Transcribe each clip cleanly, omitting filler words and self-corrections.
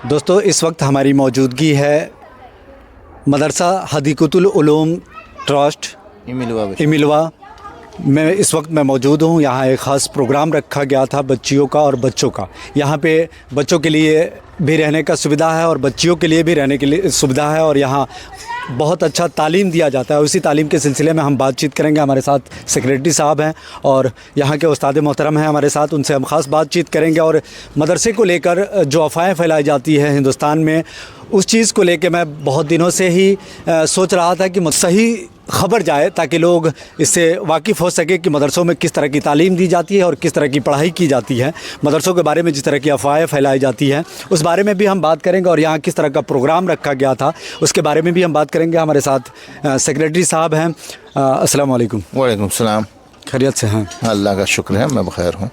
دوستو اس وقت ہماری موجودگی ہے مدرسہ حدیقۃ العلوم ٹرسٹ ایملوا میں اس وقت میں موجود ہوں. یہاں ایک خاص پروگرام رکھا گیا تھا بچیوں کا اور بچوں کا. یہاں پہ بچوں کے لیے بھی رہنے کا سویدھا ہے اور بچیوں کے لیے بھی رہنے کے لیے سویدھا ہے اور یہاں بہت اچھا تعلیم دیا جاتا ہے. اسی تعلیم کے سلسلے میں ہم بات چیت کریں گے. ہمارے ساتھ سیکریٹری صاحب ہیں اور یہاں کے استاد محترم ہیں ہمارے ساتھ, ان سے ہم خاص بات چیت کریں گے. اور مدرسے کو لے کر جو افواہیں پھیلائی جاتی ہے ہندوستان میں, اس چیز کو لے کے میں بہت دنوں سے ہی سوچ رہا تھا کہ صحیح خبر جائے تاکہ لوگ اس سے واقف ہو سکے کہ مدرسوں میں کس طرح کی تعلیم دی جاتی ہے اور کس طرح کی پڑھائی کی جاتی ہے. مدرسوں کے بارے میں جس طرح کی افواہیں پھیلائی جاتی ہیں اس بارے میں بھی ہم بات کریں گے اور یہاں کس طرح کا پروگرام رکھا گیا تھا اس کے بارے میں بھی ہم بات کریں گے. ہمارے ساتھ سیکریٹری صاحب ہیں. السلام علیکم. وعلیکم السلام. خیریت سے ہیں؟ اللہ کا شکر ہے, میں بخیر ہوں.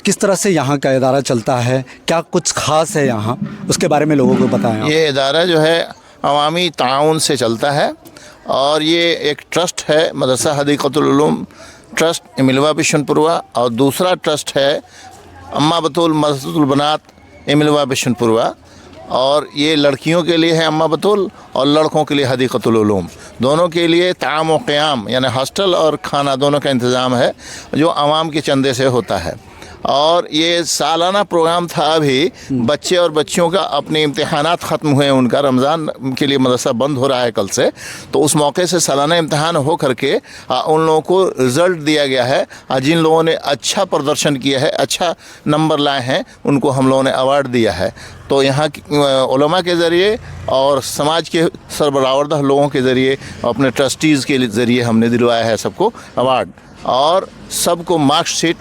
کس طرح سے یہاں کا ادارہ چلتا ہے, کیا کچھ خاص ہے یہاں, اس کے بارے میں لوگوں کو بتائیں. یہ ادارہ جو ہے عوامی تعاون سے چلتا ہے اور یہ ایک ٹرسٹ ہے مدرسہ حدیقۃ العلوم ٹرسٹ ایملوا بشن پورہ, اور دوسرا ٹرسٹ ہے اماں بطول مدرسۃ البنات ایملوا بشن پورہ, اور یہ لڑکیوں کے لیے ہے اماں بطول اور لڑکوں کے لیے حدیقۃ العلوم. دونوں کے لیے تعام و قیام یعنی ہاسٹل اور کھانا دونوں کا انتظام ہے جو عوام کے چندے سے ہوتا ہے. اور یہ سالانہ پروگرام تھا. ابھی بچے اور بچیوں کا اپنے امتحانات ختم ہوئے, ان کا رمضان کے لیے مدرسہ بند ہو رہا ہے کل سے, تو اس موقع سے سالانہ امتحان ہو کر کے ان لوگوں کو رزلٹ دیا گیا ہے. جن لوگوں نے اچھا پردرشن کیا ہے, اچھا نمبر لائے ہیں, ان کو ہم لوگوں نے ایوارڈ دیا ہے. تو یہاں علماء کے ذریعے اور سماج کے سربراہ لوگوں کے ذریعے, اپنے ٹرسٹیز کے ذریعے ہم نے دلوایا ہے سب کو ایوارڈ. اور سب کو مارک شیٹ,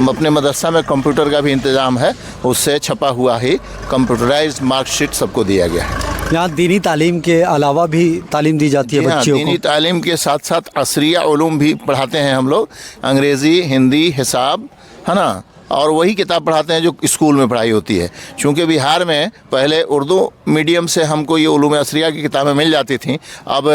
اپنے مدرسہ میں کمپیوٹر کا بھی انتظام ہے, اس سے چھپا ہوا ہی کمپیوٹرائزڈ مارک شیٹ سب کو دیا گیا ہے. یہاں دینی تعلیم کے علاوہ بھی تعلیم دی جاتی ہے بچیوں کو؟ دینی تعلیم کے ساتھ ساتھ عصریہ علوم بھی پڑھاتے ہیں ہم لوگ, انگریزی, ہندی, حساب, ہے نا, اور وہی کتاب پڑھاتے ہیں جو اسکول میں پڑھائی ہوتی ہے. چونکہ بہار میں پہلے اردو میڈیم سے ہم کو یہ علوم عصریہ کی کتابیں مل جاتی تھیں, اب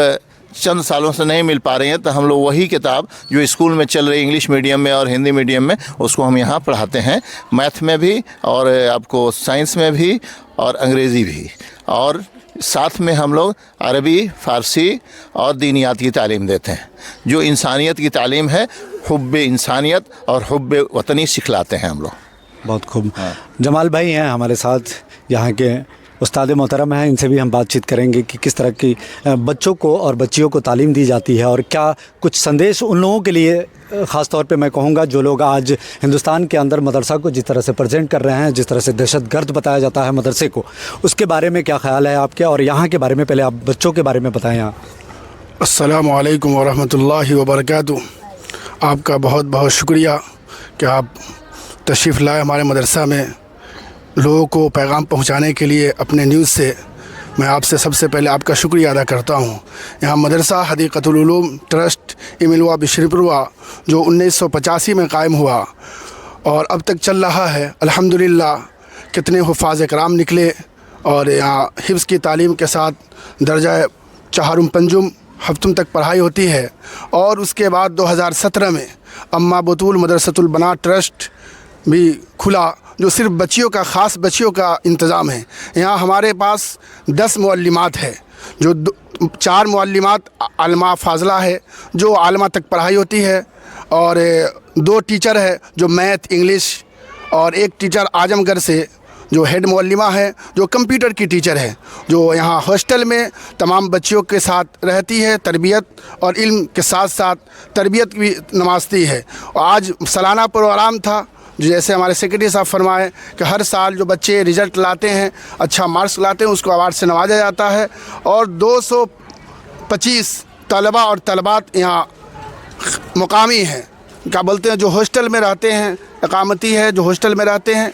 چند سالوں سے نہیں مل پا رہی ہیں, تو ہم لوگ وہی کتاب جو اسکول میں چل رہی انگلش میڈیم میں اور ہندی میڈیم میں, اس کو ہم یہاں پڑھاتے ہیں. میتھ میں بھی اور آپ کو سائنس میں بھی اور انگریزی بھی, اور ساتھ میں ہم لوگ عربی, فارسی اور دینیات کی تعلیم دیتے ہیں. جو انسانیت کی تعلیم ہے, حب انسانیت اور حب وطنی سکھلاتے ہیں ہم لوگ. بہت خوب. جمال بھائی ہیں ہمارے ساتھ, یہاں کے استاد محترم ہیں, ان سے بھی ہم بات چیت کریں گے کہ کس طرح کی بچوں کو اور بچیوں کو تعلیم دی جاتی ہے اور کیا کچھ سندیش ان لوگوں کے لیے, خاص طور پہ میں کہوں گا جو لوگ آج ہندوستان کے اندر مدرسہ کو جس طرح سے پریزنٹ کر رہے ہیں, جس طرح سے دہشت گرد بتایا جاتا ہے مدرسے کو, اس کے بارے میں کیا خیال ہے آپ کے, اور یہاں کے بارے میں پہلے آپ بچوں کے بارے میں بتائیں. السلام علیکم ورحمۃ اللہ وبرکاتہ. آپ کا بہت بہت شکریہ کہ آپ تشریف لائے ہمارے مدرسہ میں لوگوں کو پیغام پہنچانے کے لیے اپنے نیوز سے. میں آپ سے سب سے پہلے آپ کا شکریہ ادا کرتا ہوں. یہاں مدرسہ حدیقۃ العلوم ٹرسٹ ایملوا بشن پورہ جو 1985 میں قائم ہوا اور اب تک چل رہا ہے, الحمدللہ کتنے حفاظ کرام نکلے, اور یہاں حفظ کی تعلیم کے ساتھ درجہ چہارم پنجم ہفتم تک پڑھائی ہوتی ہے. اور اس کے بعد 2017 میں اماں بطول مدرسۃ البنات ٹرسٹ بھی کھلا جو صرف بچیوں کا, خاص بچیوں کا انتظام ہے. یہاں ہمارے پاس 10 معلمات ہے, جو 4 معلمات عالمہ فاضلہ ہے جو عالمہ تک پڑھائی ہوتی ہے, اور 2 ٹیچر ہے جو میتھ, انگلش, اور 1 ٹیچر اعظم گڑھ سے جو ہیڈ معلمہ ہے جو کمپیوٹر کی ٹیچر ہے, جو یہاں ہاسٹل میں تمام بچیوں کے ساتھ رہتی ہے, تربیت اور علم کے ساتھ ساتھ تربیت بھی نمازتی ہے. اور آج سالانہ پروگرام تھا, جیسے ہمارے سیکریٹری صاحب فرمائے کہ ہر سال جو بچے رزلٹ لاتے ہیں, اچھا مارکس لاتے ہیں, اس کو ایوارڈ سے نوازا جاتا ہے. اور 225 طلباء اور طلبات یہاں مقامی ہیں, کیا بولتے ہیں, جو ہاسٹل میں رہتے ہیں, اقامتی ہے جو ہاسٹل میں رہتے ہیں,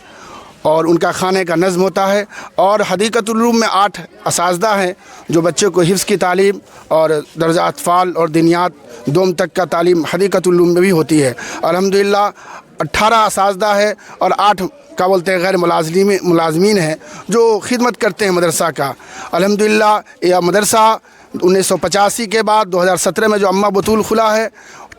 اور ان کا کھانے کا نظم ہوتا ہے. اور حدیقۃ العلوم میں 8 اساتذہ ہیں جو بچوں کو حفظ کی تعلیم اور درجہ اطفال اور دینیات دوم تک کا تعلیم حدیقۃ العلوم میں بھی ہوتی ہے. الحمدللہ 18 اساتذہ ہے اور 8 کا بولتے ہیں غیر ملازمین ہیں جو خدمت کرتے ہیں مدرسہ کا. الحمدللہ یہ مدرسہ 1985 کے بعد 2017 میں جو اماں بطول کھلا ہے,